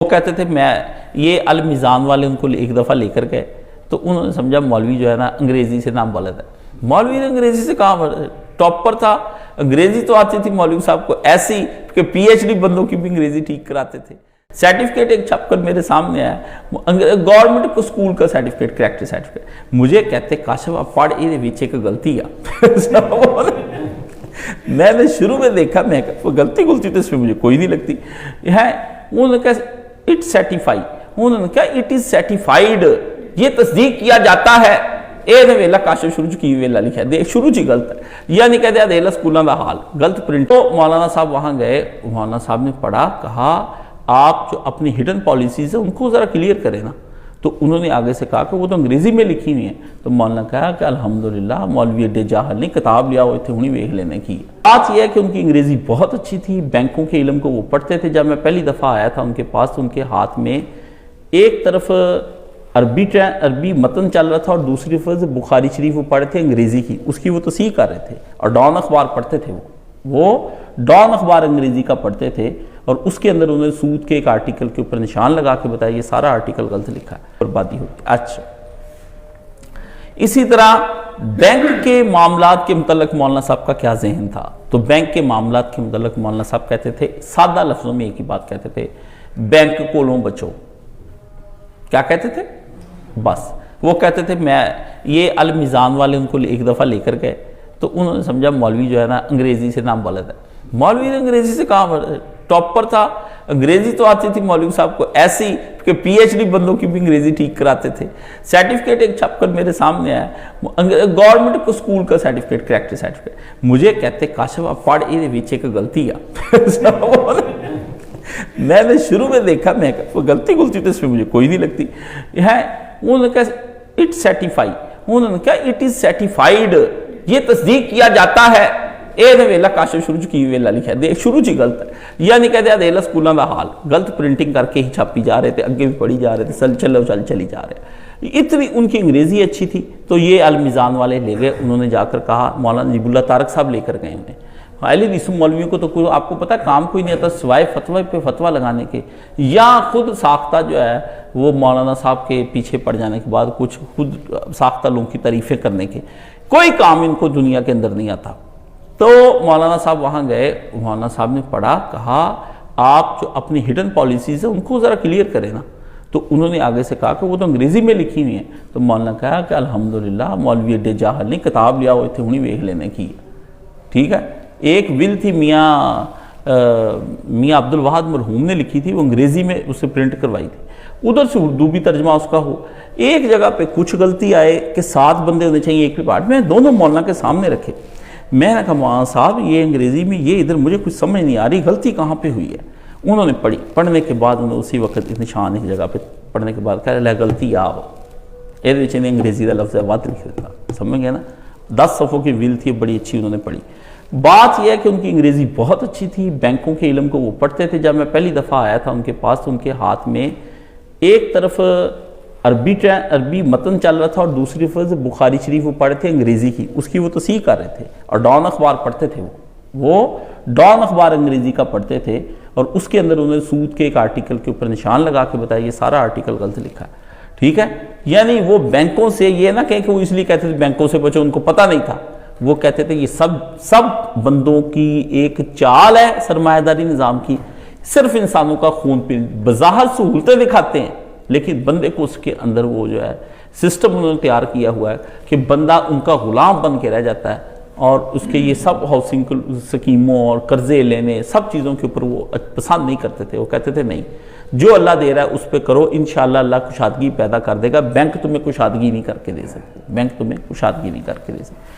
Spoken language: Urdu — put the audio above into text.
وہ کہتے تھے میں یہ المیزان والے ان کو ایک دفعہ لے کر گئے تو انہوں نے سمجھا مولوی جو ہے نا انگریزی سے نام بلد ہے. مولوی نے انگریزی سے کہاں ٹاپر تھا, انگریزی تو آتی تھی مولوی صاحب کو ایسی کہ پی ایچ ڈی بندوں کی بھی انگریزی ٹھیک کراتے تھے. سرٹیفکیٹ ایک چھپ کر میرے سامنے آیا, گورنمنٹ کو سکول کا سرٹیفکیٹ, کریکٹر سرٹیفکیٹ. مجھے کہتے کاشف آپ پڑھ یہ ویچے کا غلطی ہے. میں نے شروع میں دیکھا, میں غلطی تو اس میں مجھے کوئی نہیں لگتی ہے. انہوں نے کہا اٹ سیٹیفائی, انہوں نے کہا اٹ از سیٹیفائیڈ, یہ تصدیق کیا جاتا ہے. اے نے ویلا کاشف شروع کی ویلا لکھا ہے, شروع چی غلط ہے, یعنی کہتے ہیں دیلا سکولوں دا حال غلط پرنٹ. تو مولانا صاحب وہاں گئے, مولانا صاحب نے پڑھا, کہا آپ جو اپنی ہڈن پالیسیز ہیں ان کو ذرا کلیئر کریں نا. تو انہوں نے آگے سے کہا کہ وہ تو انگریزی میں لکھی ہوئی ہیں. تو مولانا کہا کہ الحمدللہ مولوی اڈے جاہل نہیں, کتاب لیا ہوئے تھے انہیں ویکھ لینے کی. بات یہ ہے کہ ان کی انگریزی بہت اچھی تھی, بینکوں کے علم کو وہ پڑھتے تھے. جب میں پہلی دفعہ آیا تھا ان کے پاس تو ان کے ہاتھ میں ایک طرف عربی متن چل رہا تھا اور دوسری طرف بخاری شریف وہ پڑھے تھے انگریزی کی, اس کی وہ تصحیح کر رہے تھے. اور ڈان اخبار پڑھتے تھے, وہ ڈان اخبار انگریزی کا پڑھتے تھے, اور اس کے اندر انہوں نے سود کے ایک آرٹیکل کے اوپر نشان لگا کے بتایا یہ سارا آرٹیکل غلط لکھا ہے, بربادی ہوتی. اچھا, اسی طرح بینک کے معاملات کے متعلق مولانا صاحب کا کیا ذہن تھا. تو بینک کے معاملات کے متعلق مولانا صاحب کہتے تھے, سادہ لفظوں میں ایک ہی بات کہتے تھے, بینک کولوں بچو. کیا کہتے تھے؟ بس وہ کہتے تھے میں یہ المیزان والے ان کو ایک دفعہ لے کر گئے تو انہوں نے سمجھا مولوی جو ہے نا انگریزی سے نام بلد ہے. مولوی نے انگریزی سے کہاں ٹاپر تھا, انگریزی تو آتی تھی مولوی صاحب کو ایسی کہ پی ایچ ڈی بندوں کی بھی انگریزی ٹھیک کراتے تھے. سرٹیفکیٹ ایک چھپ کر میرے سامنے آیا, گورنمنٹ کو سکول کا سرٹیفکیٹ, کریکٹر سرٹیفکیٹ. مجھے کہتے کاشف آپ پڑھ یہ ویچے کا غلطی ہے. میں نے شروع میں دیکھا, میں غلطی تو اس میں مجھے کوئی نہیں لگتی ہے. انہوں نے کہا اٹ سیٹیفائی, انہوں نے کہا اٹ از سیٹیفائیڈ, یہ تصدیق کیا جاتا ہے. اے نے ویلا کاشف شروع کی ویلا لکھا ہے, شروع چی غلط ہے, یعنی کہتے ہیں دیلا سکولوں دا حال غلط پرنٹنگ کر کے ہی چھاپی جا رہے تھے, اگے بھی پڑھی جا رہے تھے, چلی جا رہے. اتنی ان کی انگریزی اچھی تھی. تو یہ المیزان والے لے گئے, انہوں نے جا کر کہا, مولانا نجیب اللہ طارق صاحب لے کر گئے انہیں. اہل حدیث مولویوں کو تو آپ کو پتہ ہے کام کوئی نہیں آتا سوائے فتوی پہ فتویٰ لگانے کے, یا خود ساختہ جو ہے وہ مولانا صاحب کے پیچھے پڑ جانے کے بعد کچھ خود ساختہ لوگوں کی تعریفیں کرنے کے, کوئی کام ان کو دنیا کے اندر نہیں آتا. تو مولانا صاحب وہاں گئے, مولانا صاحب نے پڑھا, کہا آپ جو اپنی ہڈن پالیسیز ہیں ان کو ذرا کلیئر کریں نا. تو انہوں نے آگے سے کہا کہ وہ تو انگریزی میں لکھی ہوئی ہیں. تو مولانا کہا کہ الحمدللہ مولوی اڈے جاہل نہیں, کتاب لیا ہوئے تھے انہیں ویکھ لینے کی. ٹھیک ہے, ایک ول تھی میاں عبد الوہاب مرحوم نے لکھی تھی, وہ انگریزی میں اسے پرنٹ کروائی تھی, ادھر سے اردو بھی ترجمہ اس کا ہو. ایک جگہ پہ کچھ غلطی آئے کہ 7 بندے ہونے چاہیے ایک پارٹ میں, دونوں مولانا کے سامنے رکھے. میں نے کہا مولانا صاحب یہ انگریزی میں یہ ادھر مجھے کچھ سمجھ نہیں آ رہی, غلطی کہاں پہ ہوئی ہے. انہوں نے پڑھی, پڑھنے کے بعد انہوں نے اسی وقت نشان ایک جگہ پہ پڑھنے کے بعد کہا غلطی آو, یہ انگریزی کا لفظ ہے وات لکھ دیتا. سمجھ گیا نا, 10 صفحوں کی ول تھی, بڑی اچھی انہوں نے پڑھی. بات یہ ہے کہ ان کی انگریزی بہت اچھی تھی, بینکوں کے علم کو وہ پڑھتے تھے. جب میں پہلی دفعہ آیا تھا ان کے پاس تو ان کے ہاتھ میں ایک طرف عربی متن چل رہا تھا اور دوسری طرف بخاری شریف وہ پڑھے تھے انگریزی کی, اس کی وہ تصحیح کر رہے تھے. اور ڈان اخبار پڑھتے تھے, وہ ڈان اخبار انگریزی کا پڑھتے تھے, اور اس کے اندر انہوں نے سود کے ایک آرٹیکل کے اوپر نشان لگا کے بتایا یہ سارا آرٹیکل غلط لکھا ہے. ٹھیک ہے, یعنی وہ بینکوں سے یہ نہ کہیں کہ وہ اس لیے کہتے تھے بینکوں سے بچو, ان کو پتہ نہیں تھا. وہ کہتے تھے یہ سب بندوں کی ایک چال ہے سرمایہ داری نظام کی, صرف انسانوں کا خون پی, بظاہر سہولتیں دکھاتے ہیں لیکن بندے کو اس کے اندر وہ جو ہے سسٹم انہوں نے تیار کیا ہوا ہے کہ بندہ ان کا غلام بن کے رہ جاتا ہے. اور اس کے یہ سب ہاؤسنگ سکیموں اور قرضے لینے سب چیزوں کے اوپر وہ پسند نہیں کرتے تھے. وہ کہتے تھے نہیں, جو اللہ دے رہا ہے اس پہ کرو, انشاءاللہ اللہ کشادگی پیدا کر دے گا. بینک تمہیں کشادگی نہیں کر کے دے سکتے, بینک تمہیں کشادگی نہیں کر کے دے سکتے.